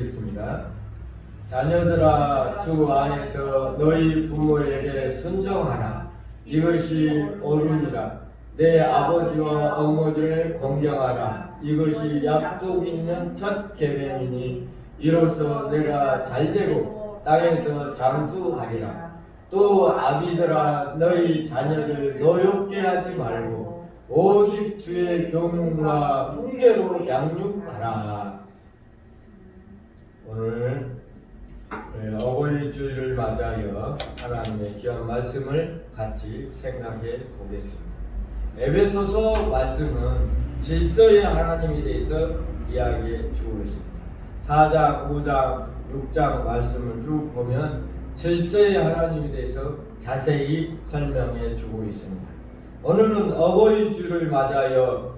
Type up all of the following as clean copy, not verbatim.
읽겠습니다. 자녀들아, 주 안에서 너희 부모에게 순종하라. 이것이 옳으니라. 내 아버지와 어머니를 공경하라. 이것이 약속 있는 첫 계명이니 이로써 내가 잘되고 땅에서 장수하리라. 또 아비들아, 너희 자녀를 노엽게 하지 말고 오직 주의 교훈과 훈계로 양육하라. 오늘 어버이 주일을 맞이하여 하나님의 귀한 말씀을 같이 생각해 보겠습니다. 에베소서 말씀은 질서의 하나님에 대해서 이야기해 주고 있습니다. 4장, 5장, 6장 말씀을 쭉 보면 질서의 하나님에 대해서 자세히 설명해 주고 있습니다. 오늘은 어버이 주일을 맞이하여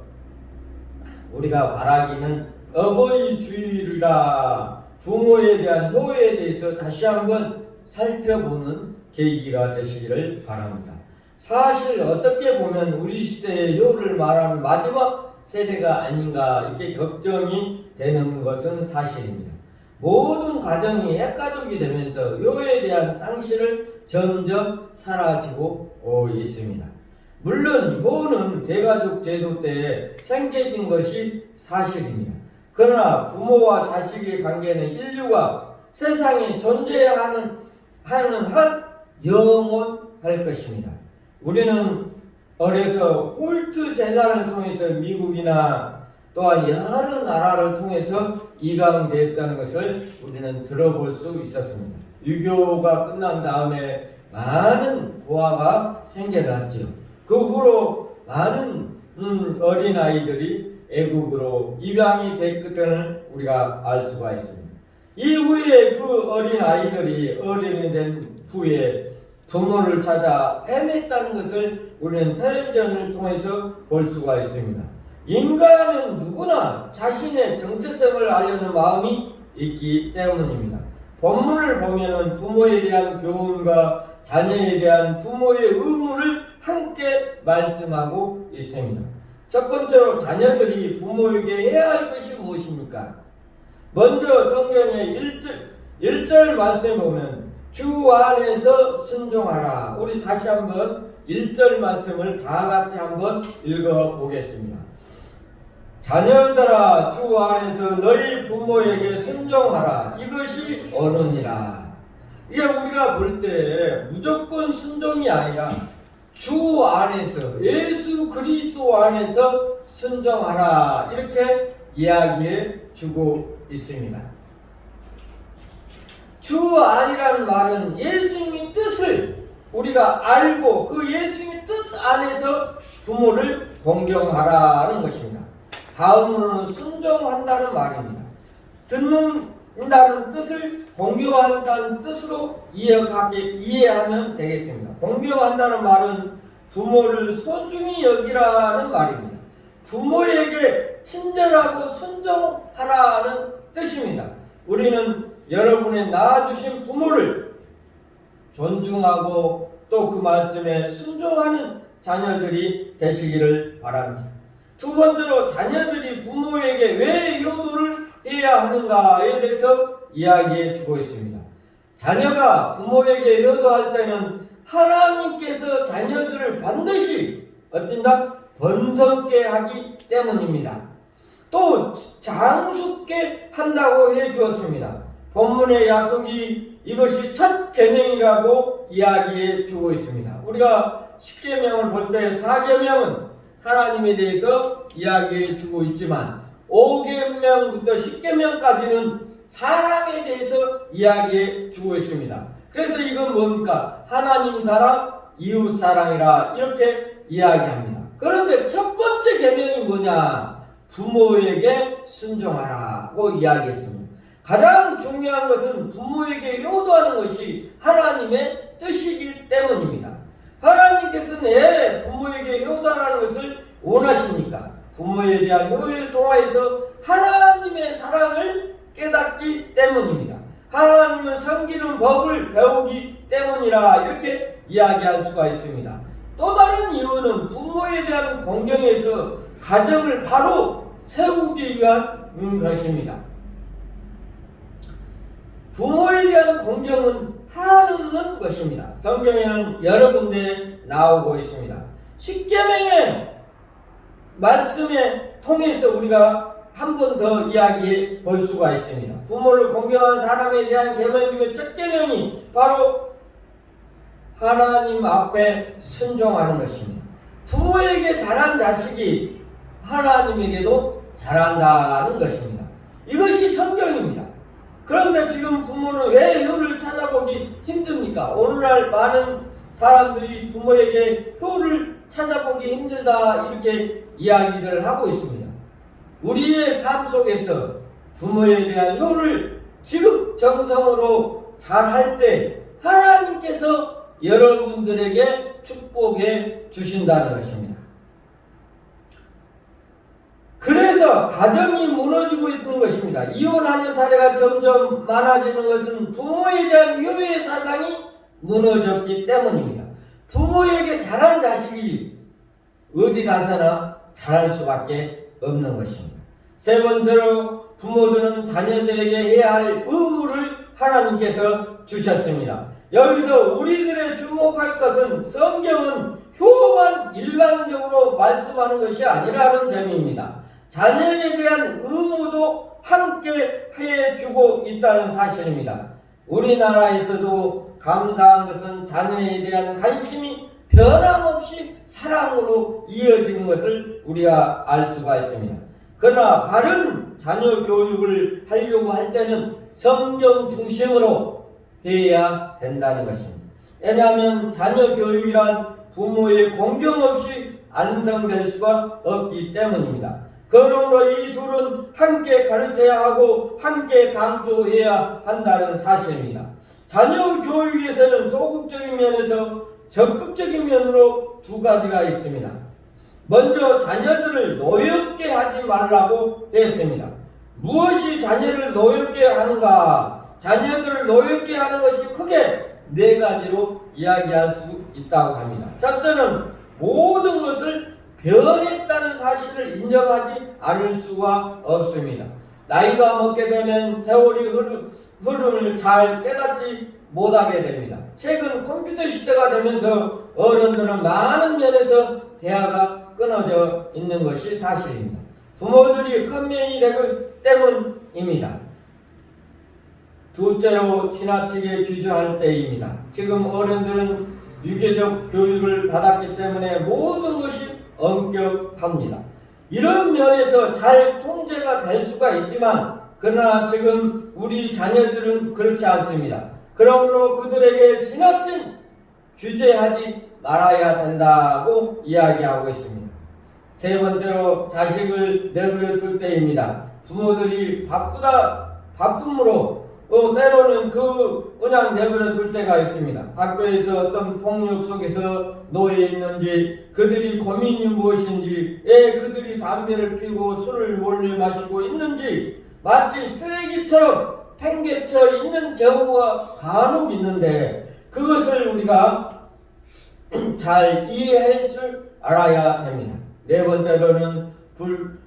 우리가 바라기는 어버이 주일이라 부모에 대한 효에 대해서 다시 한번 살펴보는 계기가 되시기를 바랍니다. 사실 어떻게 보면 우리 시대의 효를 말하는 마지막 세대가 아닌가 이렇게 걱정이 되는 것은 사실입니다. 모든 가정이 핵가족이 되면서 효에 대한 상실을 점점 사라지고 있습니다. 물론 효는 대가족 제도 때 생겨진 것이 사실입니다. 그러나 부모와 자식의 관계는 인류가 세상에 존재하는 한 영원할 것입니다. 우리는 어려서 홀트 재단을 통해서 미국이나 또한 여러 나라를 통해서 입양되었다는 것을 우리는 들어볼 수 있었습니다. 유교가 끝난 다음에 많은 고아가 생겨났지요. 그 후로 많은 어린아이들이 애국으로 입양이 됐다는 우리가 알 수가 있습니다. 이후에 그 어린아이들이 어른이 된 후에 부모를 찾아 헤맸다는 것을 우리는 텔레비전을 통해서 볼 수가 있습니다. 인간은 누구나 자신의 정체성을 알려는 마음이 있기 때문입니다. 본문을 보면은 부모에 대한 교훈과 자녀에 대한 부모의 의무를 함께 말씀하고 있습니다. 첫 번째로 자녀들이 부모에게 해야 할 것이 무엇입니까? 먼저 성경의 1절 말씀에 보면 주 안에서 순종하라. 우리 다시 한번 1절 말씀을 다 같이 한번 읽어보겠습니다. 자녀들아, 주 안에서 너희 부모에게 순종하라. 이것이 옳으니라. 이게 우리가 볼 때 무조건 순종이 아니라 주 안에서, 예수 그리스도 안에서 순종하라. 이렇게 이야기해 주고 있습니다. 주 안이라는 말은 예수님의 뜻을 우리가 알고 그 예수님의 뜻 안에서 부모를 공경하라는 것입니다. 다음으로는 순종한다는 말입니다. 듣는다는 뜻을 공경한다는 뜻으로 이해하면 되겠습니다. 공경한다는 말은 부모를 소중히 여기라는 말입니다. 부모에게 친절하고 순종하라는 뜻입니다. 우리는 여러분의 낳아주신 부모를 존중하고 또 그 말씀에 순종하는 자녀들이 되시기를 바랍니다. 두 번째로 자녀들이 부모에게 왜 효도를 해야 하는가에 대해서 이야기해 주고 있습니다. 자녀가 부모에게 효도할 때는 하나님께서 자녀들을 반드시 어쩐다? 번성케 하기 때문입니다. 또 장수케 한다고 해 주었습니다. 본문의 약속이 이것이 첫 계명이라고 이야기해 주고 있습니다. 우리가 10계명을 볼 때 4계명은 하나님에 대해서 이야기해 주고 있지만 5계명부터 10계명까지는 사람에 대해서 이야기해 주고 있습니다. 그래서 이건 뭡니까? 하나님 사랑, 이웃 사랑이라 이렇게 이야기합니다. 그런데 첫 번째 계명이 뭐냐? 부모에게 순종하라고 이야기했습니다. 가장 중요한 것은 부모에게 효도하는 것이 하나님의 뜻이기 때문입니다. 하나님께서는 왜 부모에게 효도하는 것을 원하십니까? 부모에 대한 효를 통하여서 하나님의 사랑을 깨닫기 때문입니다. 하나님을 섬기는 법을 배우기 때문이라 이렇게 이야기할 수가 있습니다. 또 다른 이유는 부모에 대한 공경에서 가정을 바로 세우기 위한 것입니다. 공경은 하는 것입니다. 성경에는 여러 군데 나오고 있습니다. 십계명의 말씀에 통해서 우리가 한 번 더 이야기해 볼 수가 있습니다. 부모를 공경한 사람에 대한 계명 중에 첫 계명이 바로 하나님 앞에 순종하는 것입니다. 부모에게 잘한 자식이 하나님에게도 잘한다는 것입니다. 이것이 성경입니다. 그런데 지금 부모는 왜 효를 찾아보기 힘듭니까? 오늘날 많은 사람들이 부모에게 효를 찾아보기 힘들다 이렇게 이야기를 하고 있습니다. 우리의 삶 속에서 부모에 대한 효를 지극정성으로 잘할 때 하나님께서 여러분들에게 축복해 주신다는 것입니다. 그래서 가정이 무너지고 있는 것입니다. 이혼하는 사례가 점점 많아지는 것은 부모에 대한 효의 사상이 무너졌기 때문입니다. 부모에게 잘한 자식이 어디 가서나 잘할 수밖에 없는 것입니다. 세 번째로 부모들은 자녀들에게 해야 할 의무를 하나님께서 주셨습니다. 여기서 우리들의 주목할 것은 성경은 효만 일반적으로 말씀하는 것이 아니라는 점입니다. 자녀에 대한 의무도 함께 해주고 있다는 사실입니다. 우리나라에서도 감사한 것은 자녀에 대한 관심이 변함없이 사랑으로 이어지는 것을 우리가 알 수가 있습니다. 그러나 바른 자녀 교육을 하려고 할 때는 성경 중심으로 해야 된다는 것입니다. 왜냐하면 자녀 교육이란 부모의 공경 없이 완성될 수가 없기 때문입니다. 그러므로 이 둘은 함께 가르쳐야 하고 함께 강조해야 한다는 사실입니다. 자녀 교육에서는 소극적인 면에서 적극적인 면으로 두 가지가 있습니다. 먼저 자녀들을 노엽게 하지 말라고 했습니다. 무엇이 자녀를 노엽게 하는가? 자녀들을 노엽게 하는 것이 크게 네 가지로 이야기할 수 있다고 합니다. 첫째는 모든 것을 변했다는 사실을 인정하지 않을 수가 없습니다. 나이가 먹게 되면 세월이 흐름을 잘 깨닫지 못하게 됩니다. 최근 컴퓨터 시대가 되면서 어른들은 많은 면에서 대화가 끊어져 있는 것이 사실입니다. 부모들이 큰면이 되기 때문입니다. 둘째로 지나치게 규정할 때입니다. 지금 어른들은 유교적 교육을 받았기 때문에 모든 것이 엄격합니다. 이런 면에서 잘 통제가 될 수가 있지만 그러나 지금 우리 자녀들은 그렇지 않습니다. 그러므로 그들에게 지나친 규제하지 말아야 된다고 이야기하고 있습니다. 세 번째로 자식을 내버려 둘 때입니다. 부모들이 바쁨으로 때로는 그냥 내버려 둘 때가 있습니다. 학교에서 어떤 폭력 속에서 놓여 있는지, 그들이 고민이 무엇인지, 그들이 담배를 피우고 술을 몰래 마시고 있는지 마치 쓰레기처럼 팽개쳐 있는 경우가 간혹 있는데 그것을 우리가 잘 이해할 줄 알아야 됩니다. 네 번째로는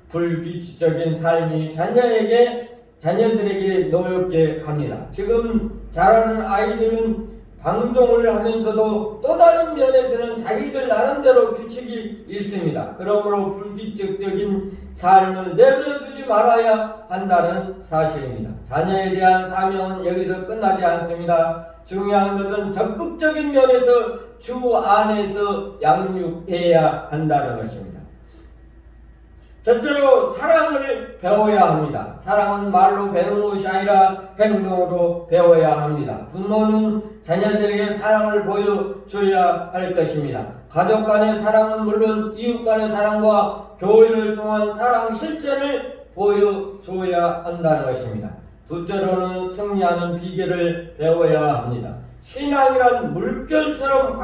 불규칙적인 삶이 자녀들에게 노엽게 합니다. 지금 자라는 아이들은 방종을 하면서도 또 다른 면에서는 자기들 나름대로 규칙이 있습니다. 그러므로 불규칙적인 삶을 내버려 두지 말아야 한다는 사실입니다. 자녀에 대한 사명은 여기서 끝나지 않습니다. 중요한 것은 적극적인 면에서 주 안에서 양육해야 한다는 것입니다. 첫째로 사랑을 배워야 합니다. 사랑은 말로 배우는 것이 아니라 행동으로 배워야 합니다. 부모는 자녀들에게 사랑을 보여줘야 할 것입니다. 가족 간의 사랑은 물론 이웃 간의 사랑과 교회를 통한 사랑 실천을 보여줘야 한다는 것입니다. 둘째로는 승리하는 비결을 배워야 합니다. 신앙이란 물결처럼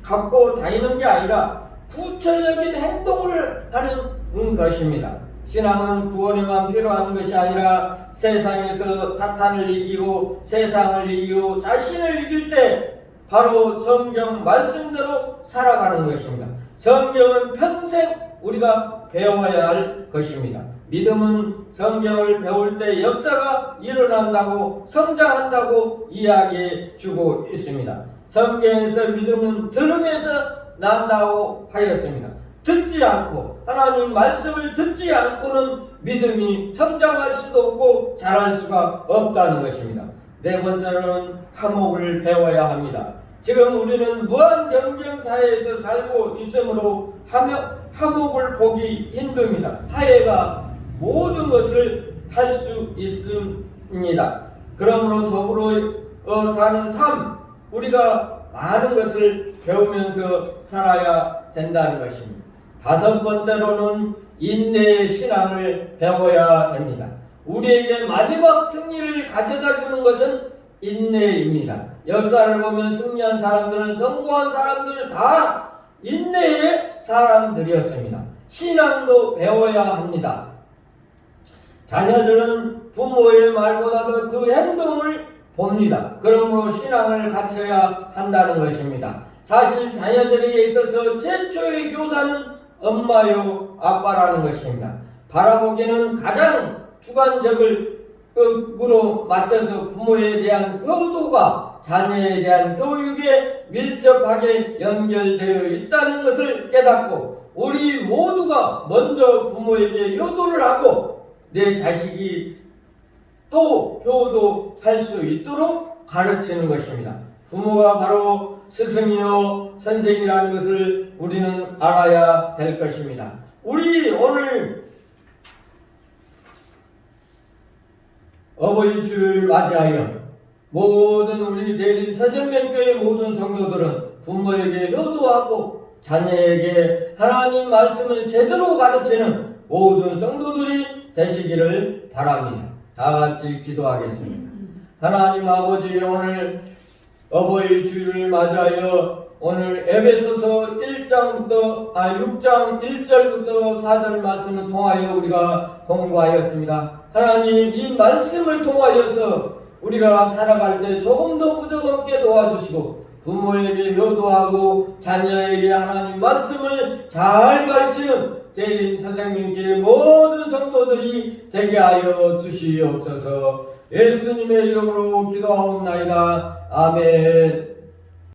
갖고 다니는 게 아니라 구체적인 행동을 하는 것입니다. 신앙은 구원에만 필요한 것이 아니라 세상에서 사탄을 이기고 세상을 이기고 자신을 이길 때 바로 성경 말씀대로 살아가는 것입니다. 성경은 평생 우리가 배워야 할 것입니다. 믿음은 성경을 배울 때 역사가 일어난다고 성장한다고 이야기해 주고 있습니다. 성경에서 믿음은 들음에서 난다고 하였습니다. 듣지 않고 하나님 말씀을 듣지 않고는 믿음이 성장할 수도 없고 자랄 수가 없다는 것입니다. 네 번째로는 화목을 배워야 합니다. 지금 우리는 무한 경쟁 사회에서 살고 있으므로 화목을 보기 힘듭니다. 화해가 모든 것을 할 수 있습니다. 그러므로 더불어 사는 삶, 우리가 많은 것을 배우면서 살아야 된다는 것입니다. 다섯 번째로는 인내의 신앙을 배워야 됩니다. 우리에게 마지막 승리를 가져다 주는 것은 인내입니다. 역사를 보면 승리한 사람들은, 성공한 사람들 다 인내의 사람들이었습니다. 신앙도 배워야 합니다. 자녀들은 부모의 말보다도 그 행동을 봅니다. 그러므로 신앙을 갖춰야 한다는 것입니다. 사실 자녀들에게 있어서 최초의 교사는 엄마요 아빠라는 것입니다. 바라보기는 가장 주관적으로 맞춰서 부모에 대한 효도가 자녀에 대한 교육에 밀접하게 연결되어 있다는 것을 깨닫고 우리 모두가 먼저 부모에게 효도를 하고 내 자식이 또 효도할 수 있도록 가르치는 것입니다. 부모가 바로 스승이요 선생이라는 것을 우리는 알아야 될 것입니다. 우리 오늘 어버이 주를 맞이하여 모든 우리 대림 새생명교회 모든 성도들은 부모에게 효도하고 자녀에게 하나님 말씀을 제대로 가르치는 모든 성도들이 되시기를 바랍니다. 다 같이 기도하겠습니다. 하나님 아버지, 오늘 어버이 주일을 맞이하여 오늘 에베소서 6장 1절부터 4절 말씀을 통하여 우리가 공부하였습니다. 하나님, 이 말씀을 통하여서 우리가 살아갈 때 조금 더 부족 없게 도와주시고 부모에게 효도하고 자녀에게 하나님 말씀을 잘 가르치는 대림 선생님께 모든 성도들이 되게 하여 주시옵소서. 예수님의 이름으로 기도하옵나이다. 아멘.